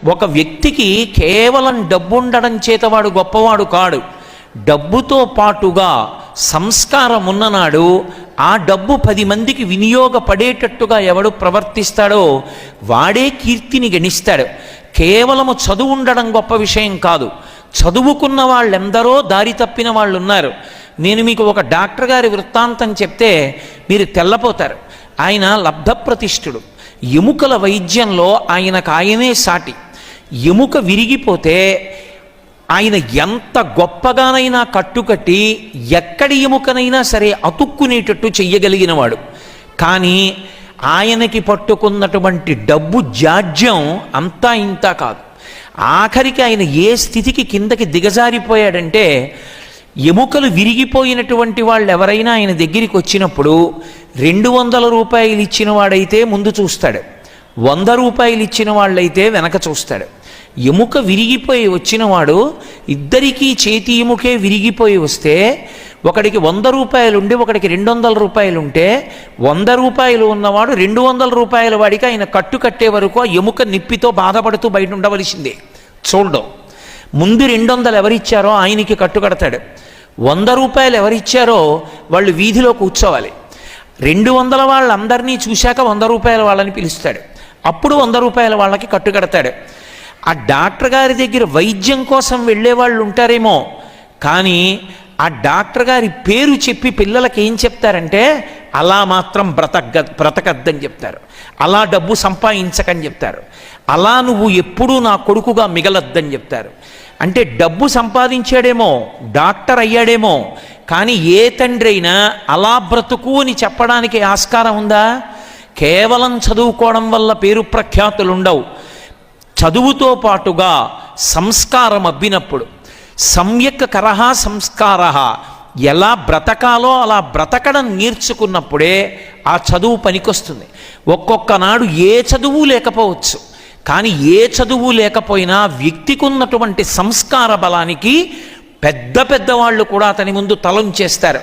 ఒక వ్యక్తికి కేవలం డబ్బు ఉండడం చేత వాడు గొప్పవాడు కాడు. డబ్బుతో పాటుగా సంస్కారం ఉన్ననాడు ఆ డబ్బు 10 మందికి వినియోగపడేటట్టుగా ఎవడు ప్రవర్తిస్తాడో వాడే కీర్తిని గణిస్తాడు. కేవలము చదువు ఉండడం గొప్ప విషయం కాదు. చదువుకున్న వాళ్ళెందరో దారి తప్పిన వాళ్ళు ఉన్నారు. నేను మీకు ఒక డాక్టర్ గారి వృత్తాంతం చెప్తే మీరు తెల్లపోతారు. ఆయన లబ్ధప్రతిష్ఠుడు. ఎముకల వైద్యంలో ఆయననే సాటి. ఎముక విరిగిపోతే ఆయన ఎంత గొప్పగానైనా కట్టుకట్టి ఎక్కడి ఎముకనైనా సరే అతుక్కునేటట్టు చెయ్యగలిగినవాడు. కానీ ఆయనకి పట్టుకున్నటువంటి డబ్బు జాడ్యం అంతా ఇంత కాదు. ఆఖరికి ఆయన ఏ స్థితికి కిందకి దిగజారిపోయాడంటే, ఎముకలు విరిగిపోయినటువంటి వాళ్ళు ఎవరైనా ఆయన దగ్గరికి వచ్చినప్పుడు 200 రూపాయలు ఇచ్చిన వాడైతే ముందు చూస్తాడు, 100 రూపాయలు ఇచ్చిన వాళ్ళైతే వెనక చూస్తాడు. ఎముక విరిగిపోయి వచ్చినవాడు ఇద్దరికీ చేతి ఎముకే విరిగిపోయి వస్తే ఒకడికి 100 రూపాయలు ఉండి ఒకడికి 200 రూపాయలు ఉంటే 100 రూపాయలు ఉన్నవాడు 200 రూపాయల వాడికి ఆయన కట్టు కట్టే వరకు ఆ ఎముక నిప్పితో బాధపడుతూ బయట ఉండవలసిందే. చూడడం ముందు 200 ఎవరిచ్చారో ఆయనకి కట్టు కడతాడు. 100 రూపాయలు ఎవరిచ్చారో వాళ్ళు వీధిలో కూర్చోవాలి. 200 వాళ్ళందరినీ చూశాక 100 రూపాయల వాళ్ళని పిలుస్తాడు. అప్పుడు 100 రూపాయల వాళ్ళకి కట్టు కడతాడు. ఆ డాక్టర్ గారి దగ్గర వైద్యం కోసం వెళ్ళే వాళ్ళు ఉంటారేమో, కానీ ఆ డాక్టర్ గారి పేరు చెప్పి పిల్లలకి ఏం చెప్తారంటే, అలా మాత్రం బ్రతకద్దని చెప్తారు, అలా డబ్బు సంపాదించకని చెప్తారు, అలా నువ్వు ఎప్పుడూ నా కొడుకుగా మిగలొద్దని చెప్తారు. అంటే డబ్బు సంపాదించాడేమో, డాక్టర్ అయ్యాడేమో, కానీ ఏ తండ్రి అయినా అలా బ్రతుకు అని చెప్పడానికి ఆస్కారం ఉందా? కేవలం చదువుకోవడం వల్ల పేరు ప్రఖ్యాతులు ఉండవు. చదువుతో పాటుగా సంస్కారం అబ్బినప్పుడు, సమ్యక్ కరహ సంస్కార, ఎలా బ్రతకాలో అలా బ్రతకడం నేర్చుకున్నప్పుడే ఆ చదువు పనికొస్తుంది. ఒక్కొక్క నాడు ఏ చదువు లేకపోవచ్చు, కానీ ఏ చదువు లేకపోయినా వ్యక్తికి ఉన్నటువంటి సంస్కార బలానికి పెద్ద పెద్ద వాళ్ళు కూడా అతని ముందు తలంచేస్తారు.